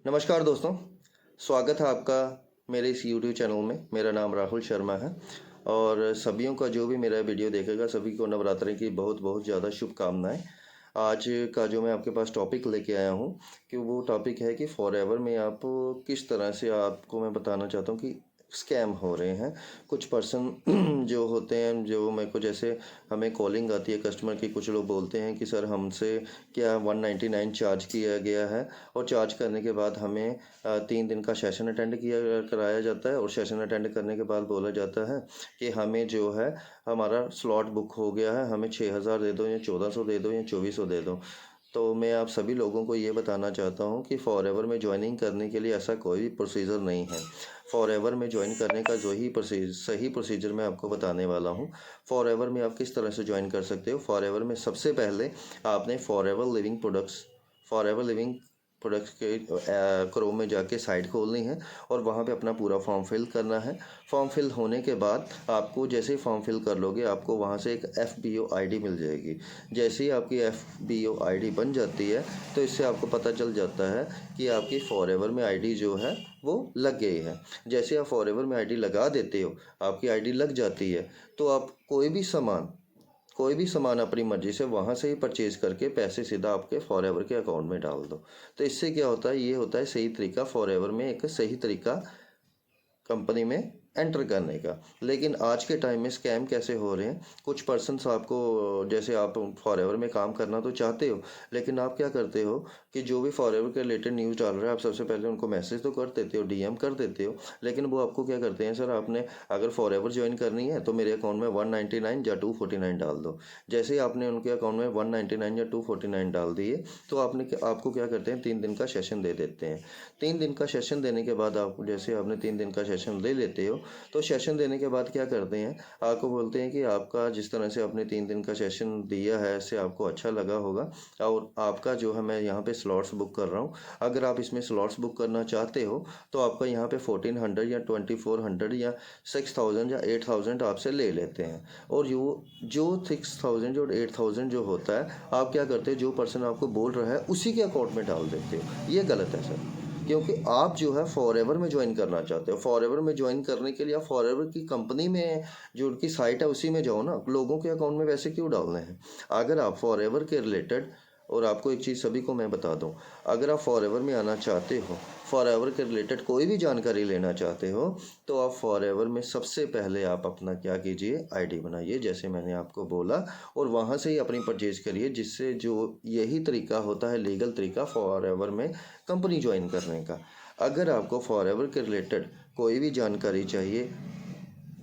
नमस्कार दोस्तों, स्वागत है आपका मेरे इस यूट्यूब चैनल में। मेरा नाम राहुल शर्मा है और सभियों का जो भी मेरा वीडियो देखेगा सभी को नवरात्रि की बहुत बहुत ज़्यादा शुभकामनाएं। आज का जो मैं आपके पास टॉपिक लेके आया हूं कि वो टॉपिक है कि फॉरएवर में आप किस तरह से आपको मैं बताना चाहता हूं कि स्कैम हो रहे हैं। कुछ पर्सन जो होते हैं, जो मेरे को जैसे हमें कॉलिंग आती है कस्टमर की, कुछ लोग बोलते हैं कि सर हमसे क्या 199 चार्ज किया गया है और चार्ज करने के बाद हमें 3 दिन का सेशन अटेंड कराया जाता है और सेशन अटेंड करने के बाद बोला जाता है कि हमें जो है हमारा स्लॉट बुक हो गया है, हमें 6000 दे दो या 1400 दे दो या 2400 दे दो। तो मैं आप सभी लोगों को ये बताना चाहता हूँ कि फॉरएवर में ज्वाइनिंग करने के लिए ऐसा कोई भी प्रोसीजर नहीं है। फॉरएवर में ज्वाइन करने का जो ही सही प्रोसीजर मैं आपको बताने वाला हूँ। फॉरएवर में आप किस तरह से ज्वाइन कर सकते हो। फॉरएवर में सबसे पहले आपने फॉरएवर लिविंग प्रोडक्ट्स के क्रोम में जाके साइट खोलनी है और वहाँ पे अपना पूरा फॉर्म फिल करना है। फॉर्म फिल होने के बाद आपको जैसे ही फॉर्म फिल कर लोगे आपको वहाँ से एक FBO ID मिल जाएगी। जैसे ही आपकी FBO ID बन जाती है तो इससे आपको पता चल जाता है कि आपकी फॉरएवर में ID जो है वो लग गई है। जैसे आप फॉरएवर में ID लगा देते हो, आपकी ID लग जाती है, तो आप कोई भी सामान अपनी मर्ज़ी से वहाँ से ही परचेज करके पैसे सीधा आपके फॉरएवर के अकाउंट में डाल दो। तो इससे क्या होता है, ये होता है सही तरीका फॉरएवर में, एक सही तरीका कंपनी में एंटर करने का। लेकिन आज के टाइम में स्कैम कैसे हो रहे हैं, कुछ पर्सन्स आपको, जैसे आप फॉरएवर में काम करना तो चाहते हो, लेकिन आप क्या करते हो कि जो भी फॉरएवर के रिलेटेड न्यूज़ डाल रहा है आप सबसे पहले उनको मैसेज तो कर देते हो, DM कर देते हो, लेकिन वो आपको क्या करते हैं, सर आपने अगर फॉरएवर ज्वाइन करनी है तो मेरे अकाउंट में 199 या 249 डाल दो। जैसे ही आपने उनके अकाउंट में 199 या 249 डाल दिए तो आपको क्या करते हैं, 3 दिन का सेशन दे देते हैं। 3 दिन का सेशन देने के बाद आप जैसे आपने 3 दिन का सेशन ले लेते हो तो सेशन देने के बाद क्या करते हैं, आपको बोलते हैं कि आपका जिस तरह से आपने 3 दिन का सेशन दिया है इससे आपको अच्छा लगा होगा और आपका जो है मैं यहाँ पे स्लॉट्स बुक कर रहा हूँ। अगर आप इसमें स्लॉट्स बुक करना चाहते हो तो आपका यहाँ पे 1400 या 2400 या 6000 या 8000 आपसे ले लेते हैं। और जो 6000 और 8000 जो होता है आप क्या करते हैं, जो पर्सन आपको बोल रहा है उसी के अकाउंट में डाल देते हो। ये गलत है सर, क्योंकि आप जो है फॉरएवर में ज्वाइन करना चाहते हो। फॉरएवर में ज्वाइन करने के लिए आप फॉरएवर की कंपनी में जो उनकी साइट है उसी में जाओ ना, लोगों के अकाउंट में वैसे क्यों डालने हैं। अगर आप फॉरएवर के रिलेटेड, और आपको एक चीज़ सभी को मैं बता दूं, अगर आप फॉरएवर में आना चाहते हो, फॉरएवर के रिलेटेड कोई भी जानकारी लेना चाहते हो, तो आप फॉरएवर में सबसे पहले आप अपना क्या कीजिए, ID बनाइए जैसे मैंने आपको बोला, और वहाँ से ही अपनी परचेज करिए, जिससे जो यही तरीका होता है लीगल तरीका फॉरएवर में कंपनी ज्वाइन करने का। अगर आपको फॉरएवर के रिलेटेड कोई भी जानकारी चाहिए,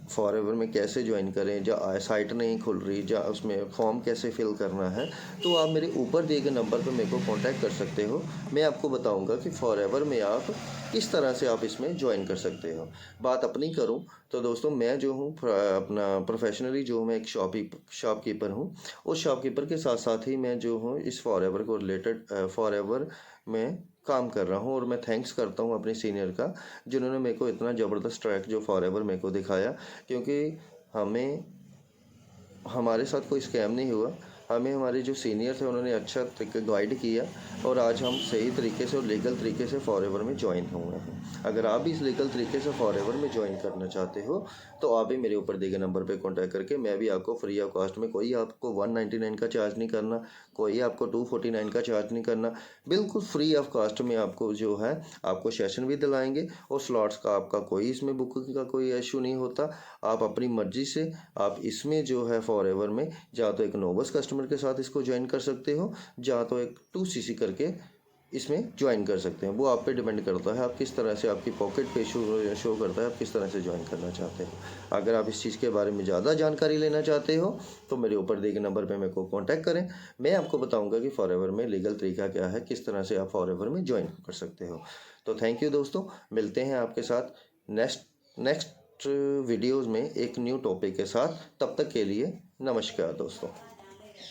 फॉरएवर में कैसे ज्वाइन करें, या साइट नहीं खुल रही, या उसमें फॉर्म कैसे फिल करना है, तो आप मेरे ऊपर दिए गए नंबर पर मेरे को कांटेक्ट कर सकते हो। मैं आपको बताऊंगा कि फॉरएवर में आप किस तरह से आप इसमें ज्वाइन कर सकते हो। बात अपनी करूं तो दोस्तों, मैं जो हूं अपना प्रोफेशनली जो मैं एक शॉपकीपर हूं, उस शॉपकीपर के साथ साथ ही मैं जो हूं इस फॉरएवर को रिलेटेड फॉरएवर में काम कर रहा हूं। और मैं थैंक्स करता हूं अपने सीनियर का, जिन्होंने मेरे को इतना ज़बरदस्त ट्रैक जो फॉरएवर मेरे को दिखाया, क्योंकि हमारे साथ कोई स्कैम नहीं हुआ। हमें हमारे जो सीनियर थे उन्होंने अच्छा तरीके गाइड किया और आज हम सही तरीके से और लीगल तरीके से फॉरएवर में ज्वाइन हुए हैं। अगर आप भी इस लीगल तरीके से फॉरएवर में ज्वाइन करना चाहते हो तो आप भी मेरे ऊपर दिए गए नंबर पे कांटेक्ट करके, मैं भी आपको फ्री ऑफ कॉस्ट में, कोई आपको 199 का चार्ज नहीं करना, कोई आपको 249 का चार्ज नहीं करना, बिल्कुल फ्री ऑफ कॉस्ट में आपको जो है आपको सेशन भी दिलाएंगे और स्लॉट्स का आपका कोई इसमें बुकिंग का कोई इशू नहीं होता। आप अपनी मर्जी से आप इसमें जो है फॉरएवर में या तो एक नोबस कस्टमर के साथ इसको ज्वाइन कर सकते हो, या तो एक 2CC करके इसमें ज्वाइन कर सकते हैं। वो आप पे डिपेंड करता है आप किस तरह से, आपकी पॉकेट पे शो करता है आप किस तरह से ज्वाइन करना चाहते हो। अगर आप इस चीज़ के बारे में ज़्यादा जानकारी लेना चाहते हो तो मेरे ऊपर दिए गए नंबर पे मेरे को कांटेक्ट करें। मैं आपको बताऊंगा कि फॉरएवर में लीगल तरीका क्या है, किस तरह से आप फॉरएवर में ज्वाइन कर सकते हो। तो थैंक यू दोस्तों, मिलते हैं आपके साथ नेक्स्ट वीडियोज़ में एक न्यू टॉपिक के साथ। तब तक के लिए नमस्कार दोस्तों।